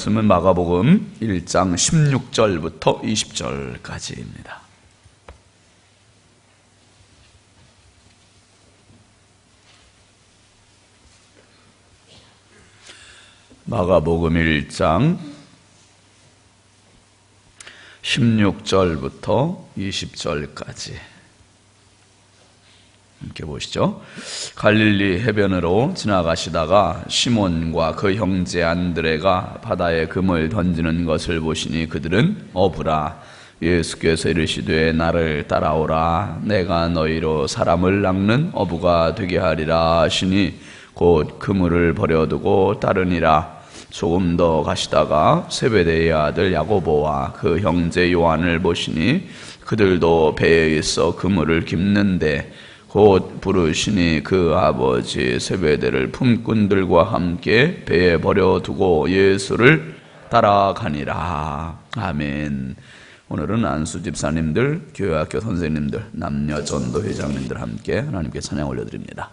말씀은 마가복음 1장 16절부터 20절까지입니다. 마가복음 1장 16절부터 20절까지 함께 보시죠. 갈릴리 해변으로 지나가시다가 시몬과 그 형제 안드레가 바다에 금을 던지는 것을 보시니 그들은 어부라. 예수께서 이르시되 나를 따라오라. 내가 너희로 사람을 낚는 어부가 되게 하리라 하시니 곧 그물을 버려두고 따르니라. 조금 더 가시다가 세베대의 아들 야고보와 그 형제 요한을 보시니 그들도 배에 있어 그물을 깁는데 곧 부르시니 그 아버지 세베대를 품꾼들과 함께 배에 버려두고 예수를 따라가니라. 아멘. 오늘은 안수 집사님들, 교회학교 선생님들, 남녀 전도 회장님들 함께 하나님께 찬양 올려드립니다.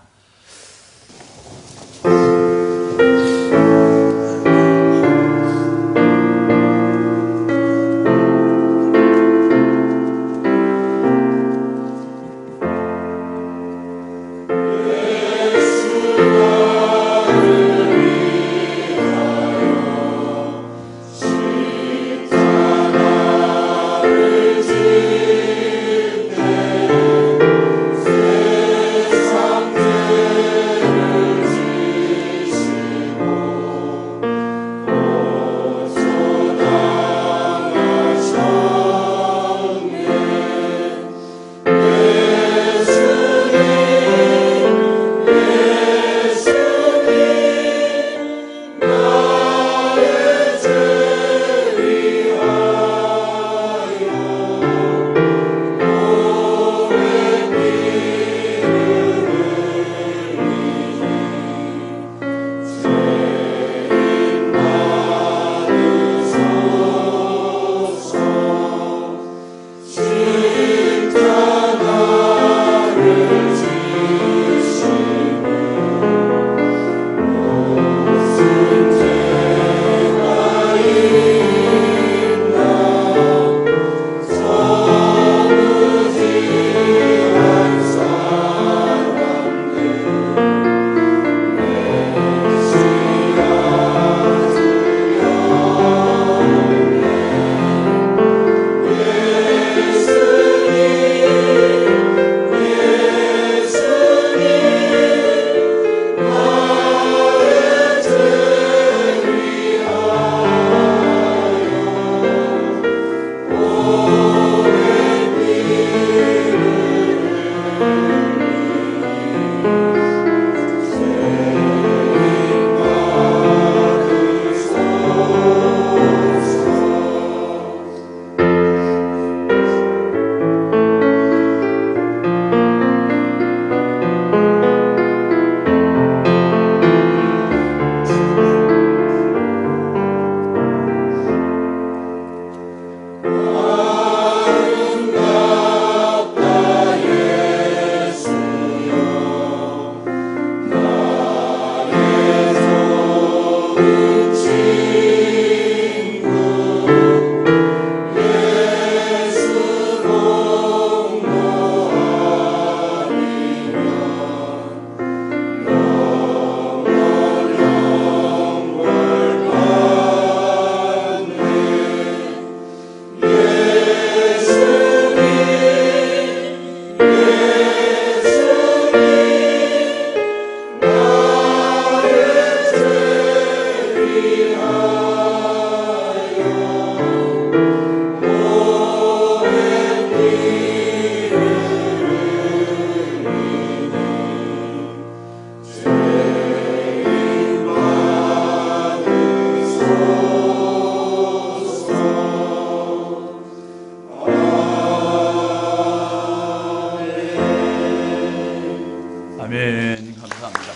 아멘. 감사합니다.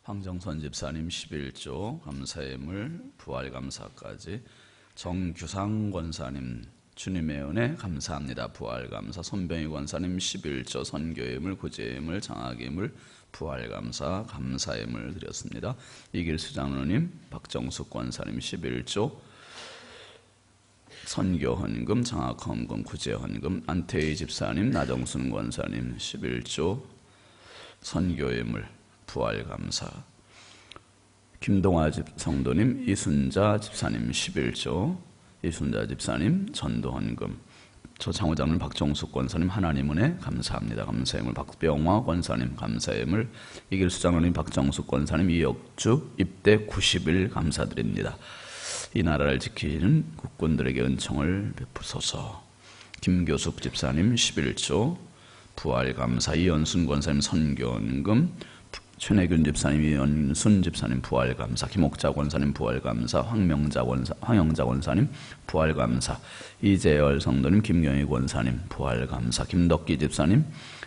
황정선 집사님 11조 감사예물 부활감사까지, 정규상 권사님 주님의 은혜 감사합니다. 부활감사 손병희 권사님 11조 선교예물, 구제예물, 장학예물, 부활감사, 감사예물 드렸습니다. 이길수 장로님, 박정숙 권사님 11조 선교헌금, 장학헌금, 구제헌금, 안태희 집사님, 나정순 권사님 11조 선교예물, 부활감사, 김동아 성도님, 이순자 집사님 11조, 이순자 집사님 전도헌금, 저 장호장님 박정숙 권사님 하나님 은혜 감사합니다. 감사예물, 박병화 권사님 감사예물, 이길수 장로님 박정숙 권사님 이역주 입대 90일 감사드립니다. 이 나라를 지키는 국군들에게 은총을 베푸소서. 김교숙 집사님 11조 부활감사, 이연순 권사님 선교헌금, 최내균 집사님, 이연순 집사님 부활감사, 김옥자 권사님 부활감사, 황영자 권사님 부활감사, 이재열 성도님, 김경희 권사님 부활감사, 김덕기 집사님,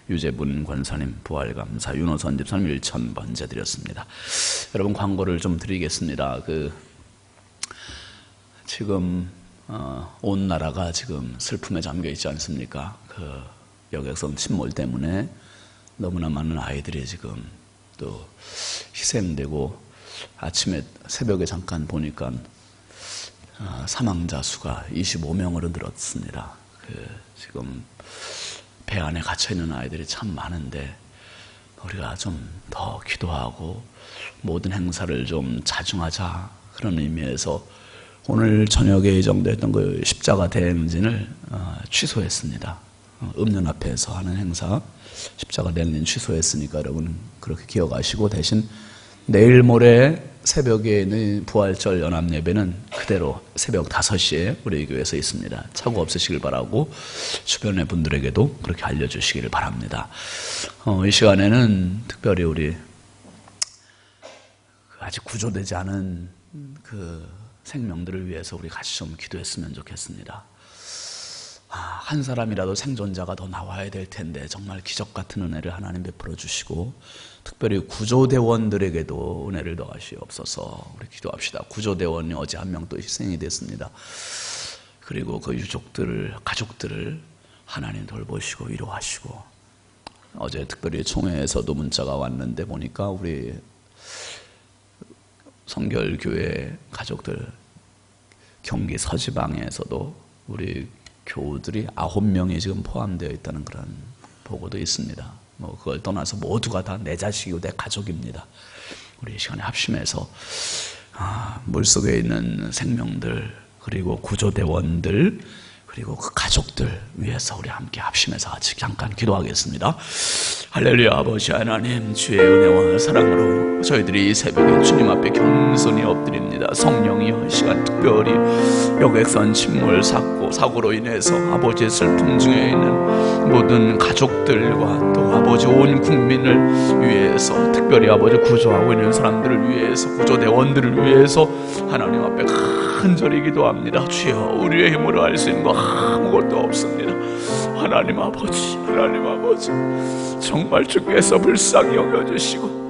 유재분 권사님 부활감사, 윤호선 집사님 1,000번째 드렸습니다. 여러분 광고를 좀 드리겠습니다. 지금 온 나라가 지금 슬픔에 잠겨 있지 않습니까? 여객선 침몰 때문에 너무나 많은 아이들이 지금 또 희생되고, 아침에 새벽에 잠깐 보니까 사망자 수가 25명으로 늘었습니다. 지금 배 안에 갇혀있는 아이들이 참 많은데 우리가 좀 더 기도하고 모든 행사를 좀 자중하자, 그런 의미에서 오늘 저녁에 예정됐던 그 십자가 대행진을 취소했습니다. 읍면 앞에서 하는 행사 십자가 대행진 취소했으니까 여러분 그렇게 기억하시고, 대신 내일 모레 새벽에 있는 부활절 연합예배는 그대로 새벽 5시에 우리 교회에서 있습니다. 착오 없으시길 바라고 주변의 분들에게도 그렇게 알려주시기를 바랍니다. 이 시간에는 특별히 우리 아직 구조되지 않은 생명들을 위해서 우리 같이 좀 기도했으면 좋겠습니다. 한 사람이라도 생존자가 더 나와야 될 텐데 정말 기적 같은 은혜를 하나님 베풀어 주시고, 특별히 구조대원들에게도 은혜를 더하시옵소서. 우리 기도합시다. 구조대원이 어제 한 명 또 희생이 됐습니다. 그리고 그 유족들을, 가족들을 하나님 돌보시고 위로하시고, 어제 특별히 총회에서도 문자가 왔는데 보니까 우리 성결교회 가족들, 경기 서지방에서도 우리 교우들이 9명이 지금 포함되어 있다는 그런 보고도 있습니다. 그걸 떠나서 모두가 다 내 자식이고 내 가족입니다. 우리 이 시간에 합심해서 물속에 있는 생명들, 그리고 구조대원들, 그리고 그 가족들 위해서 우리 함께 합심해서 같이 잠깐 기도하겠습니다. 할렐루야. 아버지 하나님, 주의 은혜와 사랑으로 저희들이 이 새벽에 주님 앞에 겸손히 엎드립니다. 성령이여, 이 시간 특별히 여객선 침몰 사고로 인해서 아버지의 슬픔 중에 있는 모든 가족들과 또 아버지 온 국민을 위해서, 특별히 아버지 구조하고 있는 사람들을 위해서, 구조대원들을 위해서 하나님 앞에 간절히 기도합니다. 주여, 우리의 힘으로 할 수 있는 거 아무것도 없습니다. 하나님 아버지, 하나님 아버지, 정말 주께서 불쌍히 여겨주시고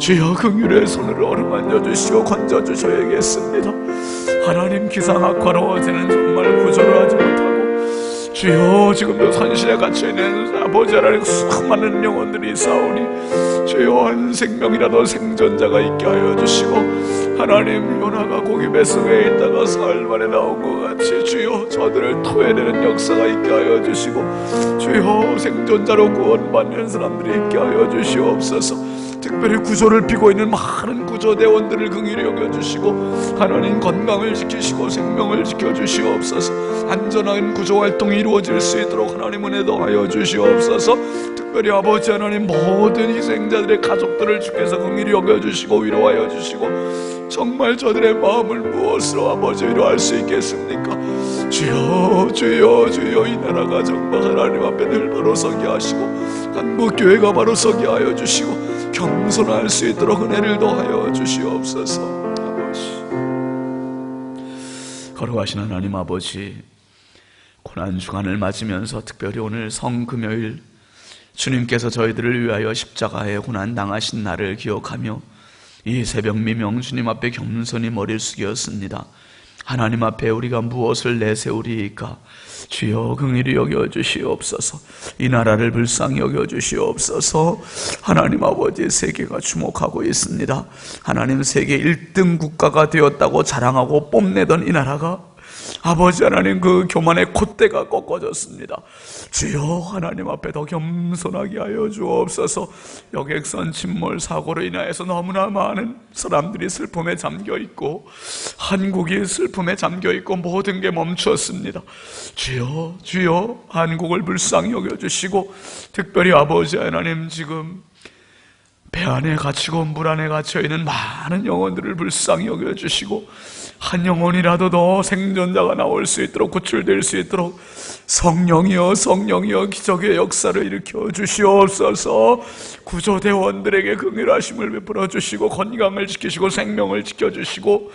주여 긍휼의 손으로 어루만져 주시고 건져 주셔야겠습니다. 하나님, 기상 악화로워지는 정말 구조를 하지 못하고 주여 지금도 산실에 갇혀있는 아버지 하나님 수많은 영혼들이 있사오니 주여 한 생명이라도 생존자가 있게 하여 주시고, 하나님 요나가 고기 뱃속에 있다가 사흘 만에 나온 것 같이 주여 저들을 토해내는 역사가 있게 하여 주시고, 주여 생존자로 구원받는 사람들이 있게 하여 주시옵소서. 특별히 구조를 피고 있는 많은 구조대원들을 긍휼히 여겨주시고 하나님 건강을 지키시고 생명을 지켜주시옵소서. 안전한 구조활동이 이루어질 수 있도록 하나님 은혜 더하여 주시옵소서. 특별히 아버지 하나님, 모든 희생자들의 가족들을 주께서 긍휼히 여겨주시고 위로하여 주시고, 정말 저들의 마음을 무엇으로 아버지 위로할 수 있겠습니까? 주여 주여 주여, 이 나라가 정말 하나님 앞에 늘 바로 서게 하시고 한국교회가 바로 서게 하여 주시고 겸손할 수 있도록 은혜를 더하여 주시옵소서. 아버지, 거룩하신 하나님 아버지, 고난주간을 맞으면서 특별히 오늘 성금요일 주님께서 저희들을 위하여 십자가에 고난 당하신 날을 기억하며 이 새벽 미명 주님 앞에 겸손히 머리를 숙였습니다. 하나님 앞에 우리가 무엇을 내세우리이까? 주여 긍휼히 여겨주시옵소서. 이 나라를 불쌍히 여겨주시옵소서. 하나님 아버지, 세계가 주목하고 있습니다. 하나님, 세계 1등 국가가 되었다고 자랑하고 뽐내던 이 나라가 아버지 하나님, 그 교만의 콧대가 꺾어졌습니다. 주여, 하나님 앞에 더 겸손하게 하여 주옵소서. 여객선 침몰 사고로 인하여서 너무나 많은 사람들이 슬픔에 잠겨있고, 한국이 슬픔에 잠겨있고, 모든 게 멈췄습니다. 주여, 주여, 한국을 불쌍히 여겨주시고, 특별히 아버지 하나님, 지금 배 안에 갇히고 물 안에 갇혀있는 많은 영혼들을 불쌍히 여겨주시고, 한 영혼이라도 더 생존자가 나올 수 있도록, 구출될 수 있도록 성령이여, 성령이여, 기적의 역사를 일으켜 주시옵소서. 구조대원들에게 긍휼하심을 베풀어 주시고, 건강을 지키시고 생명을 지켜주시고,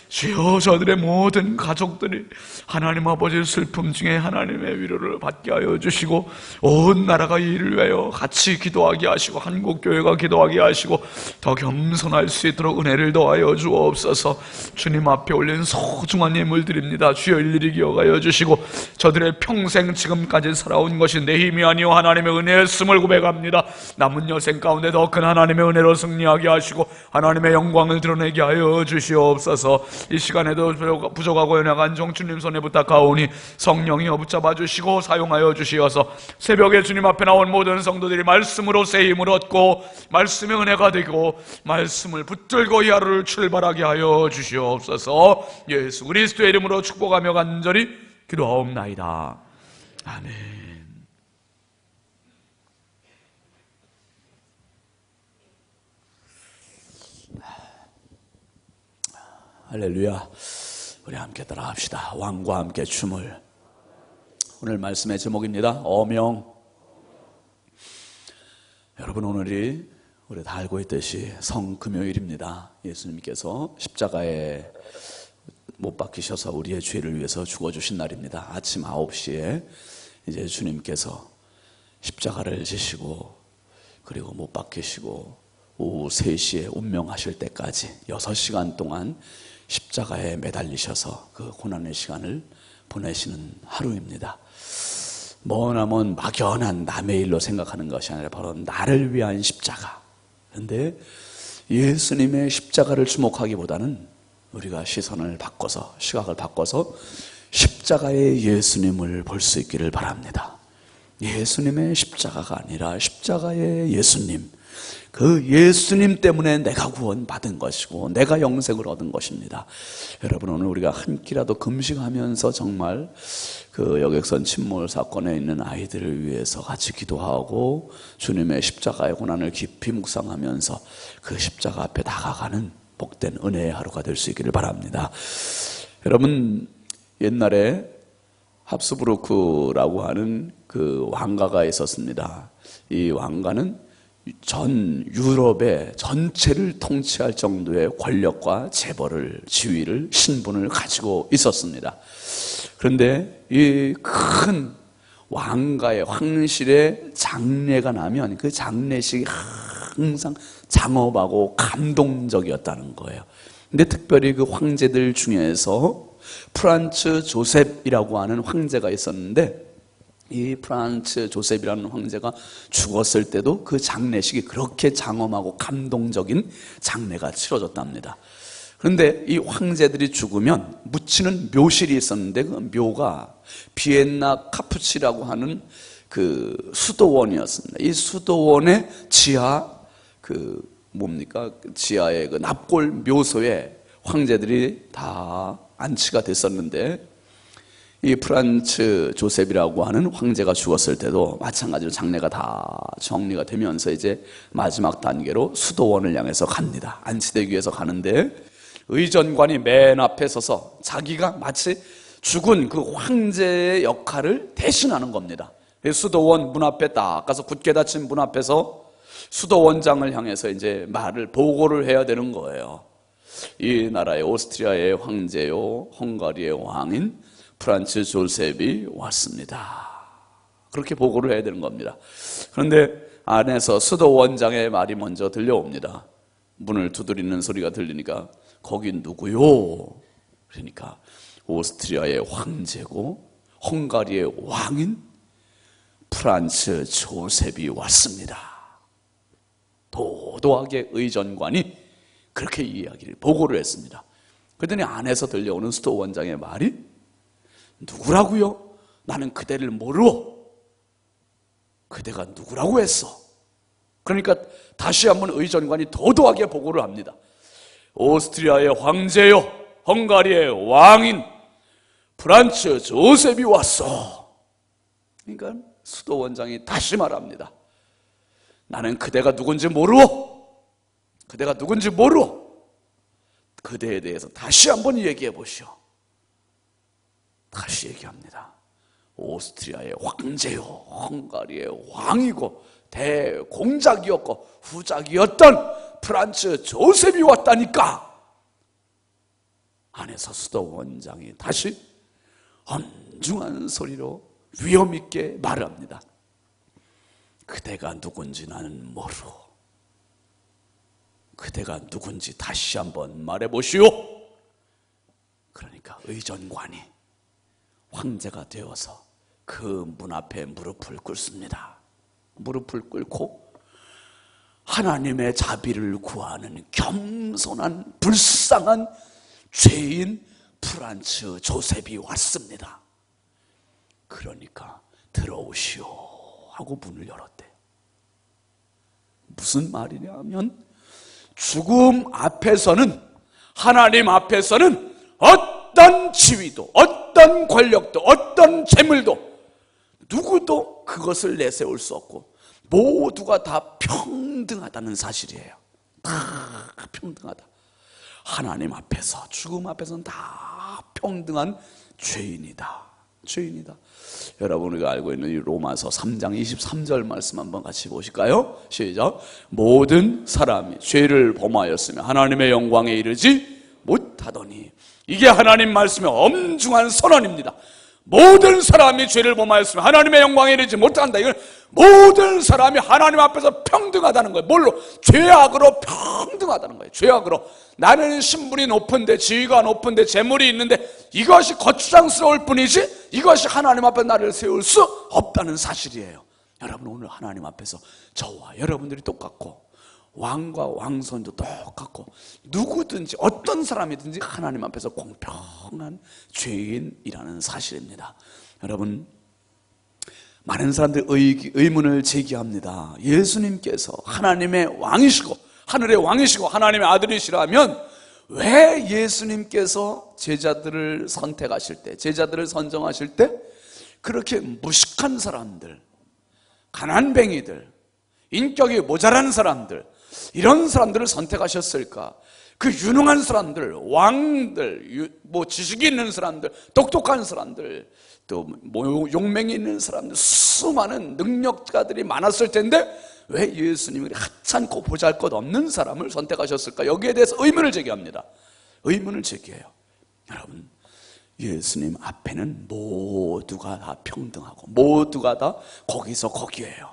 주여, 저들의 모든 가족들이 하나님 아버지의 슬픔 중에 하나님의 위로를 받게 하여 주시고, 온 나라가 이 일을 위하여 같이 기도하게 하시고, 한국교회가 기도하게 하시고, 더 겸손할 수 있도록 은혜를 더하여 주옵소서. 주님 앞에 올린 소중한 예물 드립니다. 주여, 일일이 기억하여 주시고, 저들의 평생 지금까지 살아온 것이 내 힘이 아니오 하나님의 은혜였음을 고백합니다. 남은 여생 가운데 더 큰 하나님의 은혜로 승리하게 하시고, 하나님의 영광을 드러내게 하여 주시옵소서. 이 시간에도 부족하고 연약한 종 주님 손에 부탁하오니 성령이여 붙잡아 주시고 사용하여 주시어서 새벽에 주님 앞에 나온 모든 성도들이 말씀으로 새 힘을 얻고, 말씀의 은혜가 되고, 말씀을 붙들고 이 하루를 출발하게 하여 주시옵소서. 예수 그리스도의 이름으로 축복하며 간절히 기도하옵나이다. 아멘. 할렐루야. 우리 함께 따라합시다. 왕과 함께 춤을. 오늘 말씀의 제목입니다. 어명. 여러분, 오늘이 우리 다 알고 있듯이 성금요일입니다. 예수님께서 십자가에 못 박히셔서 우리의 죄를 위해서 죽어주신 날입니다. 아침 9시에 이제 주님께서 십자가를 지시고, 그리고 못 박히시고, 오후 3시에 운명하실 때까지 6시간 동안 십자가에 매달리셔서 그 고난의 시간을 보내시는 하루입니다. 머나먼 막연한 남의 일로 생각하는 것이 아니라 바로 나를 위한 십자가. 그런데 예수님의 십자가를 주목하기보다는 우리가 시선을 바꿔서, 시각을 바꿔서 십자가의 예수님을 볼 수 있기를 바랍니다. 예수님의 십자가가 아니라 십자가의 예수님, 그 예수님 때문에 내가 구원받은 것이고 내가 영생을 얻은 것입니다. 여러분, 오늘 우리가 한 끼라도 금식하면서 정말 그 여객선 침몰 사건에 있는 아이들을 위해서 같이 기도하고 주님의 십자가의 고난을 깊이 묵상하면서 그 십자가 앞에 다가가는 복된 은혜의 하루가 될 수 있기를 바랍니다. 여러분, 옛날에 합스부르크라고 하는 그 왕가가 있었습니다. 이 왕가는 전 유럽의 전체를 통치할 정도의 권력과 재벌을, 지위를, 신분을 가지고 있었습니다. 그런데 이 큰 왕가의 황실의 장례가 나면 그 장례식이 항상 장엄하고 감동적이었다는 거예요. 근데 특별히 그 황제들 중에서 프란츠 조셉이라고 하는 황제가 있었는데, 이 프란츠 조셉이라는 황제가 죽었을 때도 그 장례식이 그렇게 장엄하고 감동적인 장례가 치러졌답니다. 그런데 이 황제들이 죽으면 묻히는 묘실이 있었는데, 그 묘가 비엔나 카푸치라고 하는 그 수도원이었습니다. 이 수도원의 지하 지하의 그 납골 묘소에 황제들이 다 안치가 됐었는데, 이 프란츠 조셉이라고 하는 황제가 죽었을 때도 마찬가지로 장례가 다 정리가 되면서 이제 마지막 단계로 수도원을 향해서 갑니다. 안치되기 위해서 가는데, 의전관이 맨 앞에 서서 자기가 마치 죽은 그 황제의 역할을 대신하는 겁니다. 수도원 문 앞에 딱 가서 굳게 닫힌 문 앞에서 수도원장을 향해서 이제 보고를 해야 되는 거예요. 이 나라의 오스트리아의 황제요, 헝가리의 왕인 프란츠 조셉이 왔습니다. 그렇게 보고를 해야 되는 겁니다. 그런데 안에서 수도원장의 말이 먼저 들려옵니다. 문을 두드리는 소리가 들리니까, 거긴 누구요? 그러니까 오스트리아의 황제고 헝가리의 왕인 프란츠 조셉이 왔습니다. 도도하게 의전관이 그렇게 이야기를 보고를 했습니다. 그랬더니 안에서 들려오는 수도 원장의 말이 누구라고요? 나는 그대를 모르오. 그대가 누구라고 했어? 그러니까 다시 한번 의전관이 도도하게 보고를 합니다. 오스트리아의 황제요 헝가리의 왕인 프란츠 조셉이 왔어. 그러니까 수도 원장이 다시 말합니다. 나는 그대가 누군지 모르오. 그대가 누군지 모르오. 그대에 대해서 다시 한번 얘기해 보시오. 다시 얘기합니다. 오스트리아의 황제요 헝가리의 왕이고 대공작이었고 후작이었던 프란츠 조셉이 왔다니까. 안에서 수도 원장이 다시 엄중한 소리로 위험 있게 말을 합니다. 그대가 누군지 나는 모르고 그대가 누군지 다시 한번 말해보시오. 그러니까 의전관이 황제가 되어서 그 문 앞에 무릎을 꿇습니다. 무릎을 꿇고 하나님의 자비를 구하는 겸손한 불쌍한 죄인 프란츠 조셉이 왔습니다. 그러니까 들어오시오 하고 문을 열었대요. 무슨 말이냐 하면 죽음 앞에서는, 하나님 앞에서는 어떤 지위도 어떤 권력도 어떤 재물도 누구도 그것을 내세울 수 없고 모두가 다 평등하다는 사실이에요. 다 평등하다. 하나님 앞에서, 죽음 앞에서는 다 평등한 죄인이다. 죄인이다. 여러분 우리가 알고 있는 이 로마서 3장 23절 말씀 한번 같이 보실까요? 시작. 모든 사람이 죄를 범하였으며 하나님의 영광에 이르지 못하더니. 이게 하나님 말씀의 엄중한 선언입니다. 모든 사람이 죄를 범하였으며 하나님의 영광에 이르지 못한다. 이건 모든 사람이 하나님 앞에서 평등하다는 거예요. 뭘로? 죄악으로 평등하다는 거예요. 죄악으로. 나는 신분이 높은데, 지위가 높은데, 재물이 있는데 이것이 거추장스러울 뿐이지 이것이 하나님 앞에 나를 세울 수 없다는 사실이에요. 여러분 오늘 하나님 앞에서 저와 여러분들이 똑같고 왕과 왕손도 똑같고 누구든지 어떤 사람이든지 하나님 앞에서 공평한 죄인이라는 사실입니다. 여러분 많은 사람들이 의문을 제기합니다. 예수님께서 하나님의 왕이시고 하늘의 왕이시고 하나님의 아들이시라면 왜 예수님께서 제자들을 선택하실 때, 제자들을 선정하실 때 그렇게 무식한 사람들, 가난뱅이들, 인격이 모자란 사람들, 이런 사람들을 선택하셨을까? 그 유능한 사람들, 왕들, 지식이 있는 사람들, 똑똑한 사람들, 또 용맹이 있는 사람들, 수많은 능력자들이 많았을 텐데 왜 예수님이 하찮고 보잘것없는 사람을 선택하셨을까? 여기에 대해서 의문을 제기합니다. 의문을 제기해요. 여러분 예수님 앞에는 모두가 다 평등하고 모두가 다 거기서 거기에요.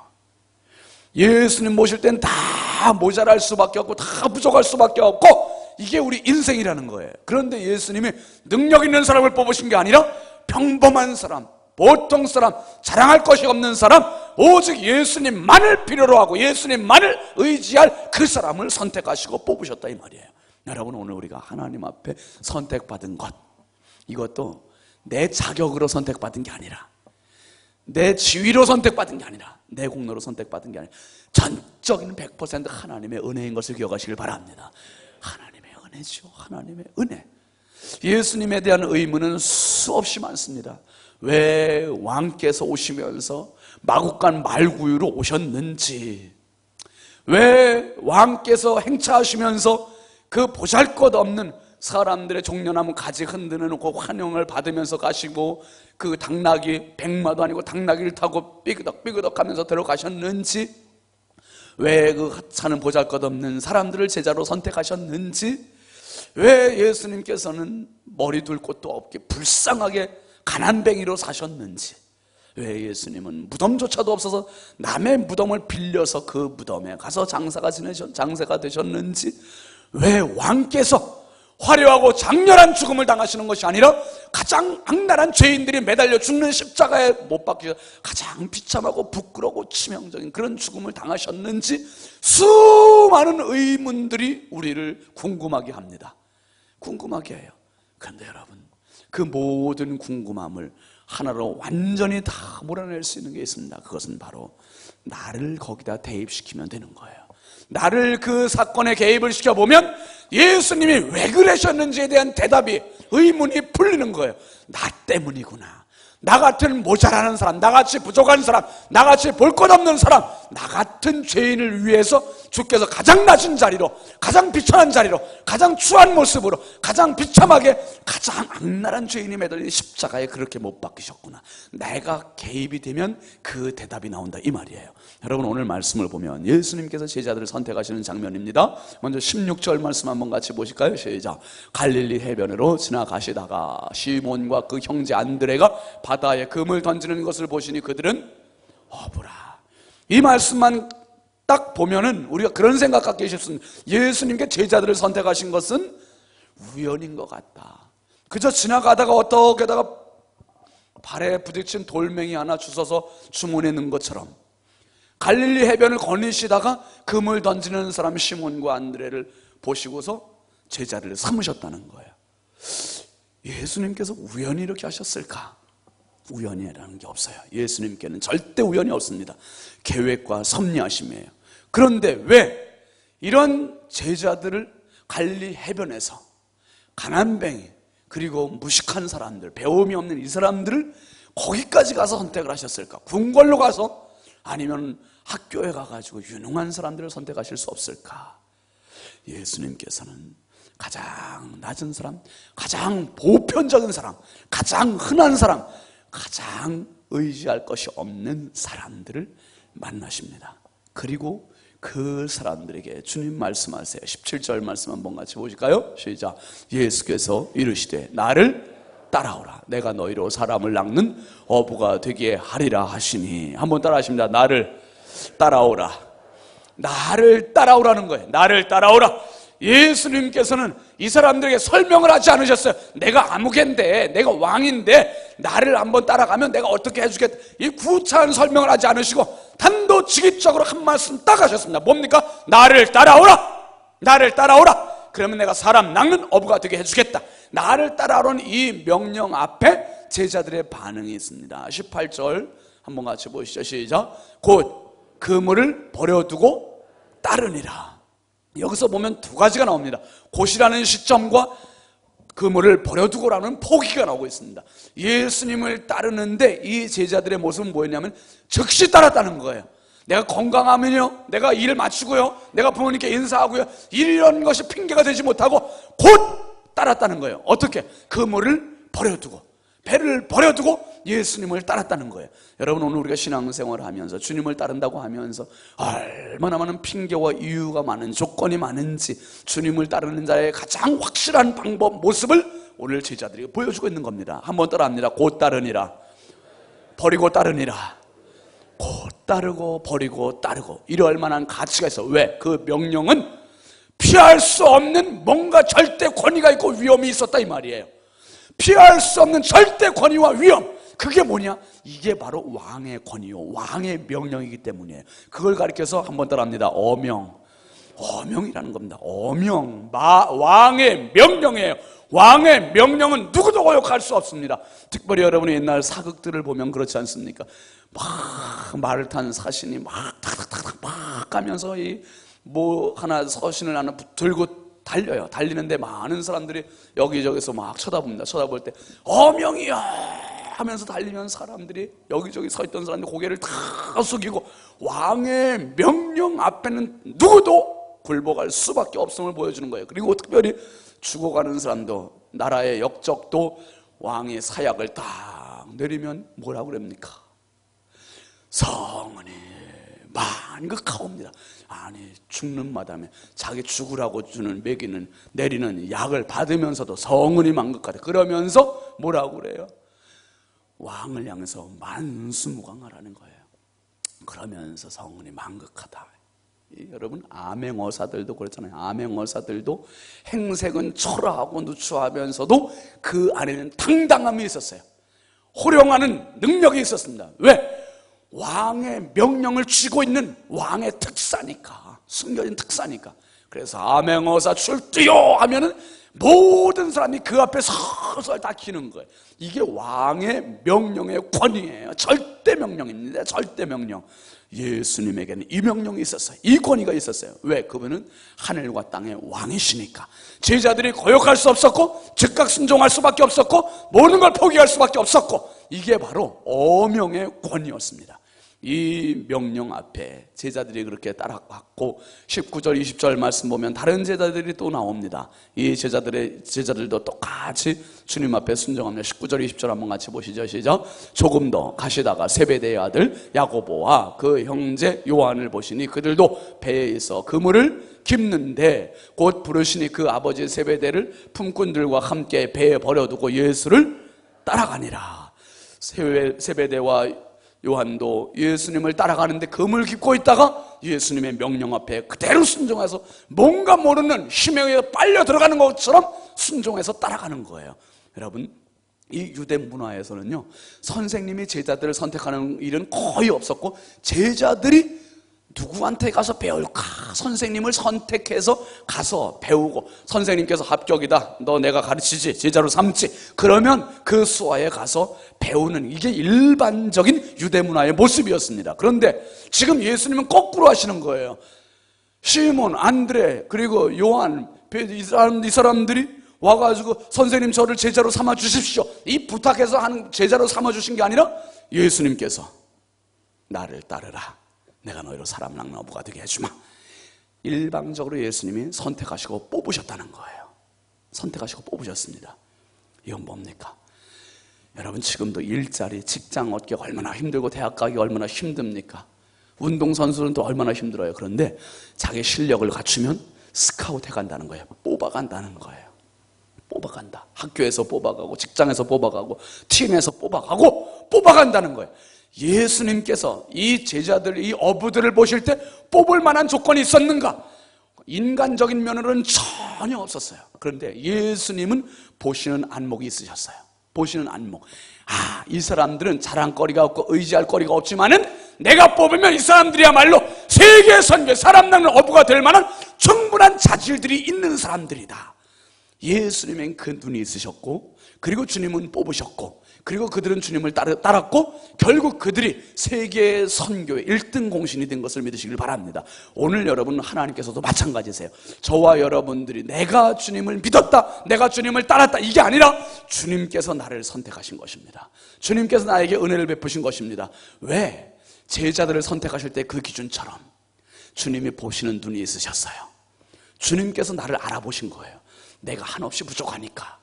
예수님 모실 땐 다 모자랄 수밖에 없고 다 부족할 수밖에 없고 이게 우리 인생이라는 거예요. 그런데 예수님이 능력 있는 사람을 뽑으신 게 아니라 평범한 사람, 보통 사람, 자랑할 것이 없는 사람, 오직 예수님만을 필요로 하고 예수님만을 의지할 그 사람을 선택하시고 뽑으셨다 이 말이에요. 여러분 오늘 우리가 하나님 앞에 선택받은 것, 이것도 내 자격으로 선택받은 게 아니라 내 지위로 선택받은 게 아니라 내 공로로 선택받은 게 아니라 전적인 100% 하나님의 은혜인 것을 기억하시길 바랍니다. 하나님의 은혜죠. 하나님의 은혜. 예수님에 대한 의문은 수없이 많습니다. 왜 왕께서 오시면서 마국간 말구유로 오셨는지, 왜 왕께서 행차하시면서 그 보잘것없는 사람들의 종려나무 가지 흔드는 그 환영을 받으면서 가시고 그 당나귀, 백마도 아니고 당나귀를 타고 삐그덕삐그덕 하면서 들어가셨는지, 왜 그 하찮은 보잘것없는 사람들을 제자로 선택하셨는지, 왜 예수님께서는 머리 둘 곳도 없게 불쌍하게 가난뱅이로 사셨는지, 왜 예수님은 무덤조차도 없어서 남의 무덤을 빌려서 그 무덤에 가서 장사가 되셨는지, 왜 왕께서 화려하고 장렬한 죽음을 당하시는 것이 아니라 가장 악랄한 죄인들이 매달려 죽는 십자가에 못 박히셔서 가장 비참하고 부끄러고 치명적인 그런 죽음을 당하셨는지 수많은 의문들이 우리를 궁금하게 합니다. 궁금하게 해요. 그런데 여러분, 그 모든 궁금함을 하나로 완전히 다 몰아낼 수 있는 게 있습니다. 그것은 바로 나를 거기다 대입시키면 되는 거예요. 나를 그 사건에 개입을 시켜보면 예수님이 왜 그러셨는지에 대한 대답이, 의문이 풀리는 거예요. 나 때문이구나. 나 같은 모자라는 사람, 나같이 부족한 사람, 나같이 볼 것 없는 사람, 나 같은 죄인을 위해서 주께서 가장 낮은 자리로, 가장 비천한 자리로, 가장 추한 모습으로, 가장 비참하게, 가장 악랄한 죄인이 매달린 십자가에 그렇게 못 박히셨구나. 내가 개입이 되면 그 대답이 나온다, 이 말이에요. 여러분, 오늘 말씀을 보면 예수님께서 제자들을 선택하시는 장면입니다. 먼저 16절 말씀 한번 같이 보실까요? 시작. 갈릴리 해변으로 지나가시다가 시몬과 그 형제 안드레가 바다에 금을 던지는 것을 보시니 그들은 어부라. 이 말씀만 딱 보면은 우리가 그런 생각하기 쉽습니다. 예수님께 제자들을 선택하신 것은 우연인 것 같다. 그저 지나가다가 어떻게다가 발에 부딪힌 돌멩이 하나 주워서 주머니에 넣은 것처럼 갈릴리 해변을 거니시다가 금을 던지는 사람 시몬과 안드레를 보시고서 제자들을 삼으셨다는 거예요. 예수님께서 우연히 이렇게 하셨을까? 우연이라는 게 없어요. 예수님께는 절대 우연이 없습니다. 계획과 섭리하심이에요. 그런데 왜 이런 제자들을 갈릴리 해변에서 가난뱅이 그리고 무식한 사람들, 배움이 없는 이 사람들을 거기까지 가서 선택을 하셨을까? 궁궐로 가서, 아니면 학교에 가가지고 유능한 사람들을 선택하실 수 없을까? 예수님께서는 가장 낮은 사람, 가장 보편적인 사람, 가장 흔한 사람, 가장 의지할 것이 없는 사람들을 만나십니다. 그리고 그 사람들에게 주님 말씀하세요. 17절 말씀 한번 같이 보실까요? 시작. 예수께서 이르시되 나를 따라오라. 내가 너희로 사람을 낚는 어부가 되게 하리라 하시니. 한번 따라 하십니다. 나를 따라오라. 나를 따라오라는 거예요. 나를 따라오라. 예수님께서는 이 사람들에게 설명을 하지 않으셨어요. 내가 아무개인데, 내가 왕인데 나를 한번 따라가면 내가 어떻게 해주겠다, 이 구차한 설명을 하지 않으시고 단도직입적으로 한 말씀 딱 하셨습니다. 뭡니까? 나를 따라오라. 나를 따라오라. 그러면 내가 사람 낚는 어부가 되게 해주겠다. 나를 따라오는 이 명령 앞에 제자들의 반응이 있습니다. 18절 한번 같이 보시죠. 시작. 곧 그물을 버려두고 따르니라. 여기서 보면 두 가지가 나옵니다. 곧이라는 시점과 그물을 버려두고라는 포기가 나오고 있습니다. 예수님을 따르는데 이 제자들의 모습은 뭐였냐면 즉시 따랐다는 거예요. 내가 건강하면요, 내가 일을 마치고요, 내가 부모님께 인사하고요, 이런 것이 핑계가 되지 못하고 곧 따랐다는 거예요. 어떻게? 그물을 버려두고, 배를 버려두고 예수님을 따랐다는 거예요. 여러분, 오늘 우리가 신앙생활을 하면서 주님을 따른다고 하면서 얼마나 많은 핑계와 이유가 많은, 조건이 많은지 주님을 따르는 자의 가장 확실한 방법, 모습을 오늘 제자들이 보여주고 있는 겁니다. 한번 따라합니다. 곧 따르니라. 버리고 따르니라. 곧 따르고 버리고 따르고, 이럴 만한 가치가 있어. 왜? 그 명령은 피할 수 없는 뭔가 절대 권위가 있고 위험이 있었다, 이 말이에요. 피할 수 없는 절대 권위와 위험, 그게 뭐냐? 이게 바로 왕의 권위요, 왕의 명령이기 때문이에요. 그걸 가리켜서 한번 따라합니다. 어명. 어명이라는 겁니다. 어명, 왕의 명령이에요. 왕의 명령은 누구도 거역할 수 없습니다. 특별히 여러분이 옛날 사극들을 보면 그렇지 않습니까? 막 말을 탄 사신이 막 탁탁탁탁 막 가면서 이 뭐 하나 서신을 하나 들고 달려요. 달리는데 많은 사람들이 여기저기서 막 쳐다봅니다. 쳐다볼 때 어명이야 하면서 달리면 사람들이, 여기저기 서 있던 사람들이 고개를 다 숙이고 왕의 명령 앞에는 누구도 굴복할 수밖에 없음을 보여주는 거예요. 그리고 특별히 죽어가는 사람도, 나라의 역적도 왕의 사약을 딱 내리면 뭐라고 그럽니까? 성은이 만극하옵니다. 아니, 죽는 마당에 자기 죽으라고 주는, 먹이는, 내리는 약을 받으면서도 성은이 만극하다. 그러면서 뭐라고 그래요? 왕을 향해서 만수무강하라는 거예요. 그러면서 성은이 만극하다. 여러분, 암행어사들도 그렇잖아요. 암행어사들도 행색은 초라하고 누추하면서도 그 안에는 당당함이 있었어요. 호령하는 능력이 있었습니다. 왜? 왕의 명령을 쥐고 있는 왕의 특사니까, 숨겨진 특사니까. 그래서 암행어사 출두요 하면은 모든 사람이 그 앞에 서서 다 기는 거예요. 이게 왕의 명령의 권위예요. 절대 명령입니다. 절대 명령. 예수님에게는 이 명령이 있었어요. 이 권위가 있었어요. 왜? 그분은 하늘과 땅의 왕이시니까. 제자들이 거역할 수 없었고, 즉각 순종할 수밖에 없었고, 모든 걸 포기할 수밖에 없었고, 이게 바로 어명의 권위였습니다. 이 명령 앞에 제자들이 그렇게 따라갔고, 19절 20절 말씀 보면 다른 제자들이 또 나옵니다. 이 제자들도 똑같이 주님 앞에 순종합니다. 19절 20절 한번 같이 보시죠. 시작. 조금 더 가시다가 세베대의 아들 야고보와 그 형제 요한을 보시니 그들도 배에 있어 그물을 깁는데 곧 부르시니 그 아버지 세베대를 품꾼들과 함께 배에 버려두고 예수를 따라가니라. 세베대와 요한도 예수님을 따라가는데 그물 깁고 있다가 예수님의 명령 앞에 그대로 순종해서 뭔가 모르는 힘에 의해 빨려 들어가는 것처럼 순종해서 따라가는 거예요. 여러분, 이 유대 문화에서는요, 선생님이 제자들을 선택하는 일은 거의 없었고, 제자들이 누구한테 가서 배울까? 선생님을 선택해서 가서 배우고, 선생님께서 합격이다, 너 내가 가르치지, 제자로 삼지, 그러면 그 수하에 가서 배우는, 이게 일반적인 유대 문화의 모습이었습니다. 그런데 지금 예수님은 거꾸로 하시는 거예요. 시몬, 안드레, 그리고 요한, 이 사람들이 와가지고 선생님 저를 제자로 삼아 주십시오, 이 부탁해서 하는, 제자로 삼아 주신 게 아니라 예수님께서 나를 따르라, 내가 너희로 사람 낳는 어부가 되게 해주마. 일방적으로 예수님이 선택하시고 뽑으셨다는 거예요. 선택하시고 뽑으셨습니다. 이건 뭡니까? 여러분, 지금도 일자리, 직장 얻기가 얼마나 힘들고 대학 가기가 얼마나 힘듭니까? 운동선수는 또 얼마나 힘들어요. 그런데 자기 실력을 갖추면 스카우트 해간다는 거예요. 뽑아간다는 거예요. 뽑아간다. 학교에서 뽑아가고, 직장에서 뽑아가고, 팀에서 뽑아가고, 뽑아간다는 거예요. 예수님께서 이 제자들, 이 어부들을 보실 때 뽑을 만한 조건이 있었는가? 인간적인 면으로는 전혀 없었어요. 그런데 예수님은 보시는 안목이 있으셨어요. 보시는 안목. 아, 이 사람들은 자랑거리가 없고 의지할 거리가 없지만은 내가 뽑으면 이 사람들이야말로 세계 선교, 사람 낳는 어부가 될 만한 충분한 자질들이 있는 사람들이다. 예수님은 그 눈이 있으셨고, 그리고 주님은 뽑으셨고, 그리고 그들은 주님을 따랐고, 결국 그들이 세계 선교의 1등 공신이 된 것을 믿으시길 바랍니다. 오늘 여러분, 하나님께서도 마찬가지세요. 저와 여러분들이 내가 주님을 믿었다, 내가 주님을 따랐다, 이게 아니라 주님께서 나를 선택하신 것입니다. 주님께서 나에게 은혜를 베푸신 것입니다. 왜? 제자들을 선택하실 때 그 기준처럼 주님이 보시는 눈이 있으셨어요. 주님께서 나를 알아보신 거예요. 내가 한없이 부족하니까,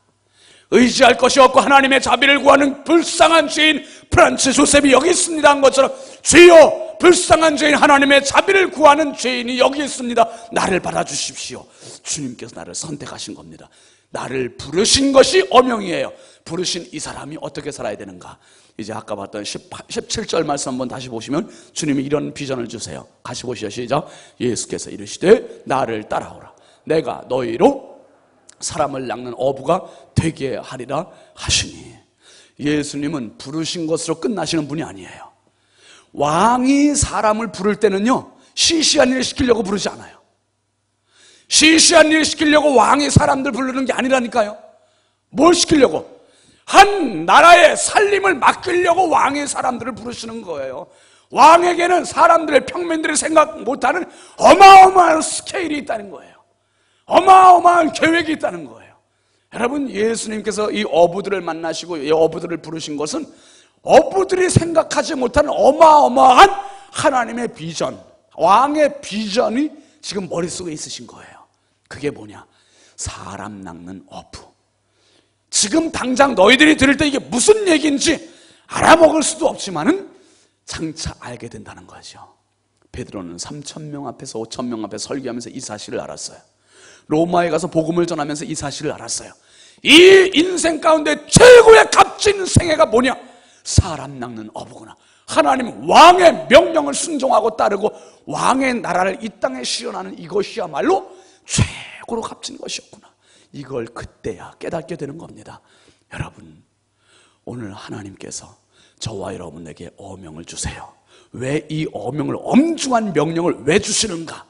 의지할 것이 없고 하나님의 자비를 구하는 불쌍한 죄인 프란츠 조셉이 여기 있습니다 한 것처럼, 주여, 불쌍한 죄인, 하나님의 자비를 구하는 죄인이 여기 있습니다, 나를 받아주십시오. 주님께서 나를 선택하신 겁니다. 나를 부르신 것이 어명이에요. 부르신 이 사람이 어떻게 살아야 되는가? 이제 아까 봤던 17절 말씀 한번 다시 보시면 주님이 이런 비전을 주세요. 같이 보시죠. 시작. 예수께서 이르시되 나를 따라오라, 내가 너희로 사람을 낚는 어부가 되게 하리라 하시니. 예수님은 부르신 것으로 끝나시는 분이 아니에요. 왕이 사람을 부를 때는요, 시시한 일 시키려고 부르지 않아요. 시시한 일 시키려고 왕이 사람들 부르는 게 아니라니까요. 뭘 시키려고? 한 나라의 살림을 맡기려고 왕이 사람들을 부르시는 거예요. 왕에게는 사람들의, 평민들이 생각 못하는 어마어마한 스케일이 있다는 거예요. 어마어마한 계획이 있다는 거예요. 여러분, 예수님께서 이 어부들을 만나시고 이 어부들을 부르신 것은 어부들이 생각하지 못하는 어마어마한 하나님의 비전, 왕의 비전이 지금 머릿속에 있으신 거예요. 그게 뭐냐? 사람 낚는 어부. 지금 당장 너희들이 들을 때 이게 무슨 얘기인지 알아먹을 수도 없지만은 장차 알게 된다는 거죠. 베드로는 3,000명 앞에서 5,000명 앞에 설교하면서 이 사실을 알았어요. 로마에 가서 복음을 전하면서 이 사실을 알았어요. 이 인생 가운데 최고의 값진 생애가 뭐냐? 사람 낚는 어부구나. 하나님 왕의 명령을 순종하고 따르고 왕의 나라를 이 땅에 실현하는 이것이야말로 최고로 값진 것이었구나. 이걸 그때야 깨닫게 되는 겁니다. 여러분, 오늘 하나님께서 저와 여러분에게 어명을 주세요. 왜 이 어명을, 엄중한 명령을 왜 주시는가?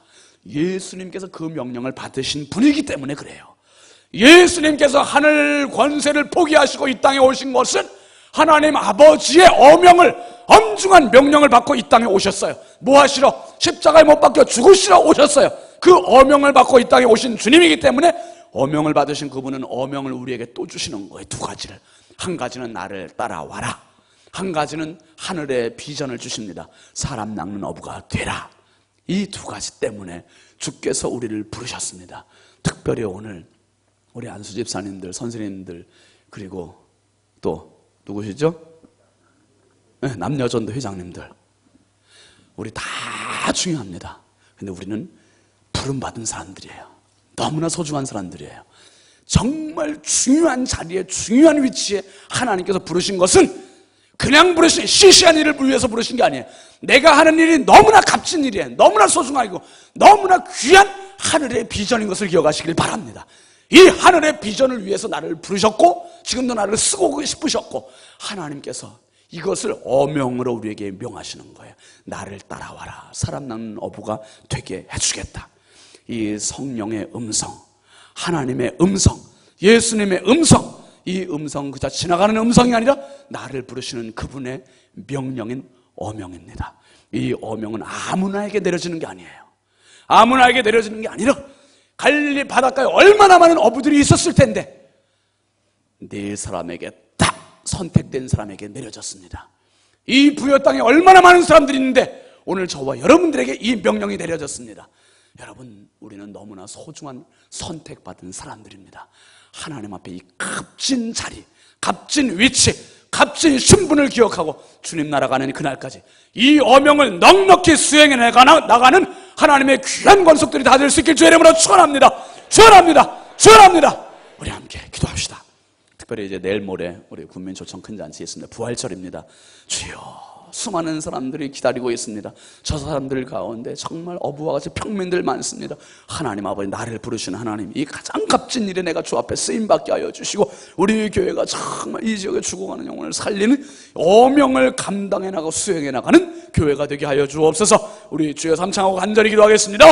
예수님께서 그 명령을 받으신 분이기 때문에 그래요. 예수님께서 하늘 권세를 포기하시고 이 땅에 오신 것은 하나님 아버지의 어명을, 엄중한 명령을 받고 이 땅에 오셨어요. 뭐 하시러? 십자가에 못 박혀 죽으시러 오셨어요. 그 어명을 받고 이 땅에 오신 주님이기 때문에 어명을 받으신 그분은 어명을 우리에게 또 주시는 거예요. 두 가지를. 한 가지는 나를 따라와라. 한 가지는 하늘의 비전을 주십니다. 사람 낚는 어부가 되라. 이 두 가지 때문에 주께서 우리를 부르셨습니다. 특별히 오늘 우리 안수 집사님들, 선생님들, 그리고 또 누구시죠? 네, 남녀전도 회장님들, 우리 다 중요합니다. 근데 우리는 부름받은 사람들이에요. 너무나 소중한 사람들이에요. 정말 중요한 자리에, 중요한 위치에 하나님께서 부르신 것은 그냥 부르신, 시시한 일을 위해서 부르신 게 아니에요. 내가 하는 일이 너무나 값진 일이에요. 너무나 소중하고 너무나 귀한 하늘의 비전인 것을 기억하시길 바랍니다. 이 하늘의 비전을 위해서 나를 부르셨고 지금도 나를 쓰고 싶으셨고, 하나님께서 이것을 어명으로 우리에게 명하시는 거예요. 나를 따라와라. 사람 낚는 어부가 되게 해주겠다. 이 성령의 음성, 하나님의 음성, 예수님의 음성, 이 음성 그저 지나가는 음성이 아니라 나를 부르시는 그분의 명령인 어명입니다. 이 어명은 아무나에게 내려지는 게 아니에요. 아무나에게 내려지는 게 아니라 갈릴리 바닷가에 얼마나 많은 어부들이 있었을 텐데 네 사람에게, 딱 선택된 사람에게 내려졌습니다. 이 부여 땅에 얼마나 많은 사람들이 있는데 오늘 저와 여러분들에게 이 명령이 내려졌습니다. 여러분, 우리는 너무나 소중한 선택받은 사람들입니다. 하나님 앞에 이 값진 자리, 값진 위치, 값진 신분을 기억하고 주님 나라 가는 그날까지 이 어명을 넉넉히 수행해 나가는 하나님의 귀한 권속들이 다 될 수 있길 주의 이름으로 축원합니다. 축원합니다. 축원합니다. 우리 함께 기도합시다. 특별히 이제 내일 모레 우리 군민초청 큰 잔치 있습니다. 부활절입니다. 주여, 수많은 사람들이 기다리고 있습니다. 저 사람들 가운데 정말 어부와 같이 평민들 많습니다. 하나님 아버지, 나를 부르시는 하나님, 이 가장 값진 일에 내가 주 앞에 쓰임받게 하여 주시고 우리 교회가 정말 이 지역에 죽어가는 영혼을 살리는 어명을 감당해 나가고 수행해 나가는 교회가 되게 하여 주옵소서. 우리 주여 삼창하고 간절히 기도하겠습니다.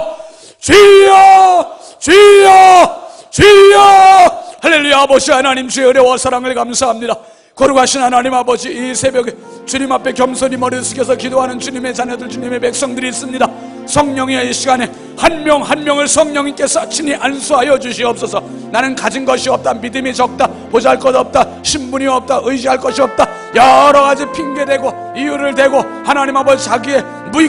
주여, 주여, 주여. 할렐루야. 아버지 하나님, 주의 은혜와 사랑을 감사합니다. 거룩하신 하나님 아버지, 이 새벽에 주님 앞에 겸손히 머리를 숙여서 기도하는 주님의 자녀들, 주님의 백성들이 있습니다. 성령의 이 시간에 한 명 한 명을 성령님께서 친히 안수하여 주시옵소서. 나는 가진 것이 없다, 믿음이 적다, 보잘것 없다, 신분이 없다, 의지할 것이 없다, 여러 가지 핑계대고 이유를 대고 하나님 아버지 자기의 무익